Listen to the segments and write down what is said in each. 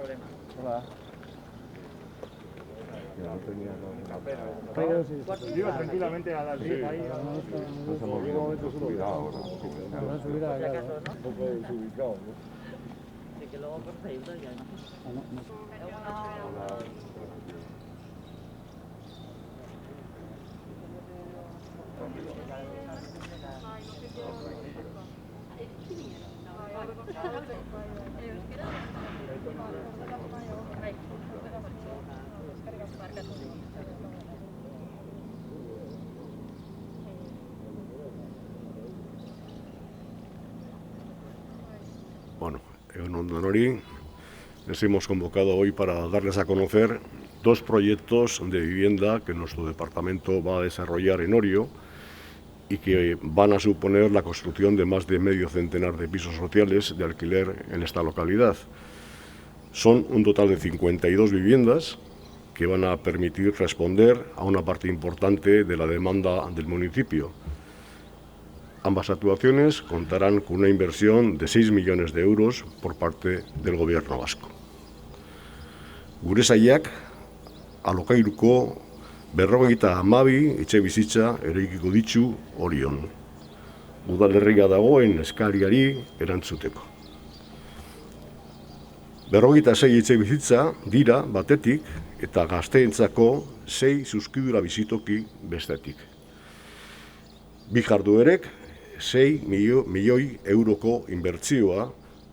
problema. Hola. Iba tranquilamente a dar ahí. Nos hemos desubicado ahora. Un poco desubicado, ¿no? Sí, que luego por Facebook ya no. Bueno, en Ondonori les hemos convocado hoy para darles a conocer dos proyectos de vivienda que nuestro departamento va a desarrollar en Orio y que van a suponer la construcción de más de medio centenar de pisos sociales de alquiler en esta localidad. Son un total de 52 viviendas que van a permitir responder a una parte importante de la demanda del municipio. Ambas actuaciones contarán con una inversión de 6 millones de euros por parte del Gobierno vasco. Gure sailak alokairuko 52 etxebizitza eraikiko ditu Orion. Udalerria dagoen eskariari erantzuteko. 56 etxebizitza dira batetik eta gazteentzako 6 zuzkidura bizitoki bestetik. Bi jarduerek 6 milioi euroko inbertsioa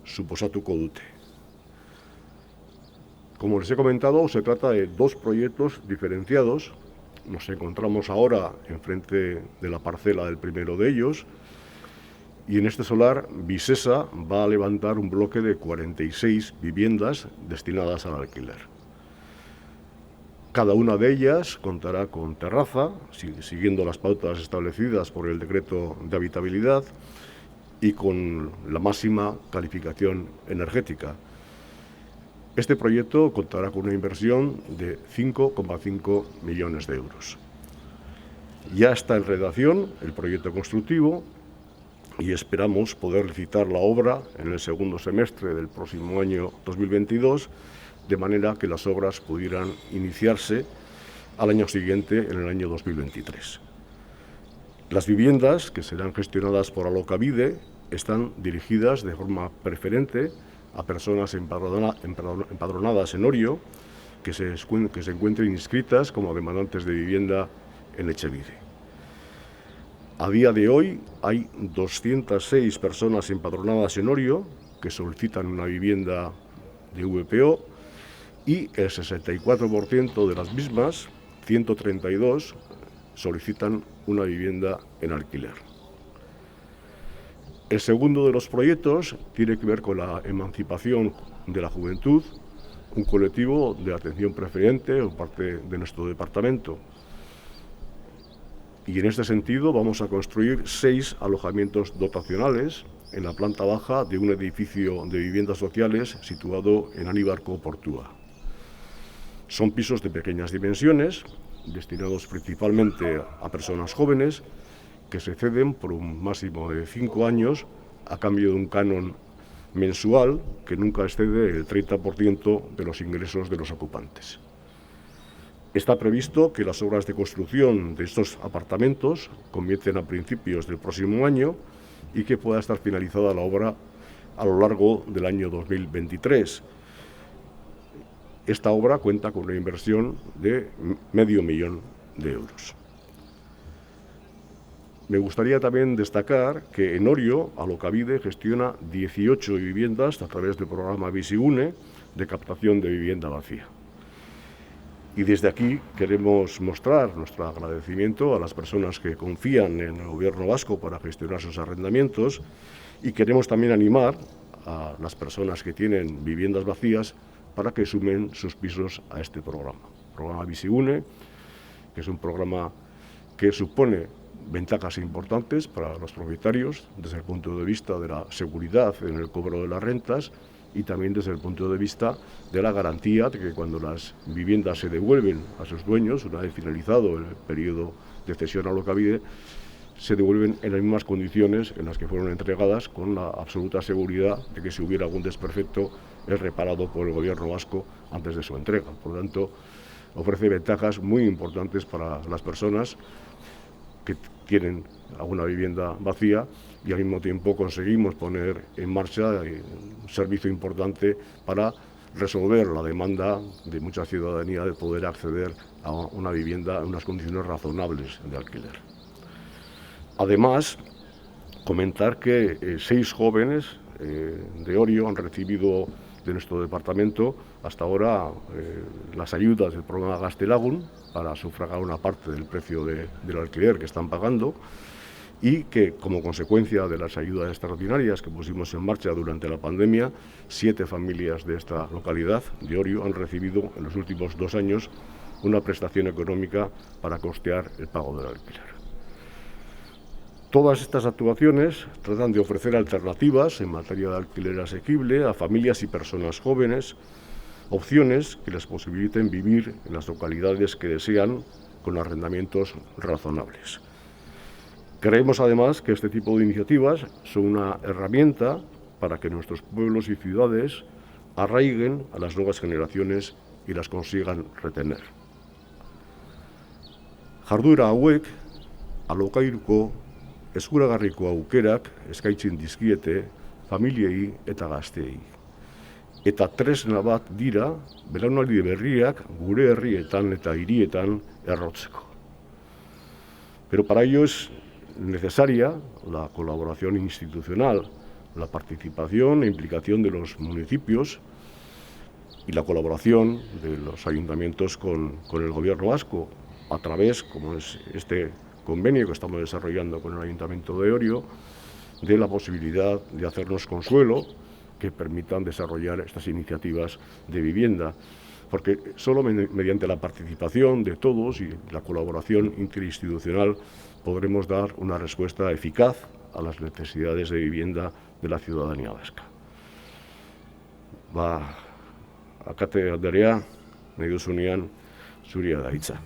suposatuko dute. Como les he comentado, se trata de dos proyectos diferenciados. Nos encontramos ahora enfrente de la parcela del primero de ellos y en este solar Visesa va a levantar un bloque de 46 viviendas destinadas al alquiler. Cada una de ellas contará con terraza, siguiendo las pautas establecidas por el decreto de habitabilidad y con la máxima calificación energética. Este proyecto contará con una inversión de 5,5 millones de euros. Ya está en redacción el proyecto constructivo y esperamos poder licitar la obra en el segundo semestre del próximo año 2022, de manera que las obras pudieran iniciarse al año siguiente, en el año 2023. Las viviendas, que serán gestionadas por Alokabide, están dirigidas de forma preferente a personas empadronadas en Orio que se encuentren inscritas como demandantes de vivienda en Etxebide. A día de hoy hay 206 personas empadronadas en Orio que solicitan una vivienda de VPO y el 64% de las mismas, 132, solicitan una vivienda en alquiler. El segundo de los proyectos tiene que ver con la emancipación de la juventud, un colectivo de atención preferente por parte de nuestro departamento. Y en este sentido vamos a construir 6 alojamientos dotacionales en la planta baja de un edificio de viviendas sociales situado en Aníbarko, Portua. Son pisos de pequeñas dimensiones, destinados principalmente a personas jóvenes, que se ceden por un máximo de 5 años a cambio de un canon mensual que nunca excede el 30% de los ingresos de los ocupantes. Está previsto que las obras de construcción de estos apartamentos comiencen a principios del próximo año y que pueda estar finalizada la obra a lo largo del año 2023. Esta obra cuenta con una inversión de medio millón de euros. Me gustaría también destacar que en Orio, Alokabide gestiona 18 viviendas a través del programa Bizigune de captación de vivienda vacía. Y desde aquí queremos mostrar nuestro agradecimiento a las personas que confían en el Gobierno vasco para gestionar sus arrendamientos y queremos también animar a las personas que tienen viviendas vacías para que sumen sus pisos a este programa. Programa Bizigune, que es un programa que supone ventajas importantes para los propietarios desde el punto de vista de la seguridad en el cobro de las rentas y también desde el punto de vista de la garantía de que cuando las viviendas se devuelven a sus dueños, una vez finalizado el periodo de cesión a Alokabide, se devuelven en las mismas condiciones en las que fueron entregadas, con la absoluta seguridad de que si hubiera algún desperfecto es reparado por el Gobierno vasco antes de su entrega. Por lo tanto, ofrece ventajas muy importantes para las personas que tienen alguna vivienda vacía, y al mismo tiempo conseguimos poner en marcha un servicio importante para resolver la demanda de mucha ciudadanía de poder acceder a una vivienda en unas condiciones razonables de alquiler. Además, comentar que 6 jóvenes de Orio han recibido de nuestro departamento hasta ahora las ayudas del programa Gaztelagun para sufragar una parte del precio del alquiler que están pagando, y que, como consecuencia de las ayudas extraordinarias que pusimos en marcha durante la pandemia, 7 familias de esta localidad de Orio han recibido en los últimos 2 años una prestación económica para costear el pago del alquiler. Todas estas actuaciones tratan de ofrecer alternativas en materia de alquiler asequible a familias y personas jóvenes, opciones que les posibiliten vivir en las localidades que desean con arrendamientos razonables. Creemos además que este tipo de iniciativas son una herramienta para que nuestros pueblos y ciudades arraiguen a las nuevas generaciones y las consigan retener. Jarduera hauek alokairuko eskuragarriko aukerak eskaintzen dizkiete familiei eta gazteei. Eta tresna bat dira belaunaldi berriak gure herrietan eta hirietan errotzeko. Pero para ello es necesaria la colaboración institucional, la participación e implicación de los municipios y la colaboración de los ayuntamientos con el Gobierno vasco, a través, como es este convenio que estamos desarrollando con el Ayuntamiento de Orio, de la posibilidad de hacernos consuelo que permitan desarrollar estas iniciativas de vivienda, porque solo mediante la participación de todos y la colaboración interinstitucional podremos dar una respuesta eficaz a las necesidades de vivienda de la ciudadanía vasca. Akate Anderea, nahi duzunean zuria da hitza.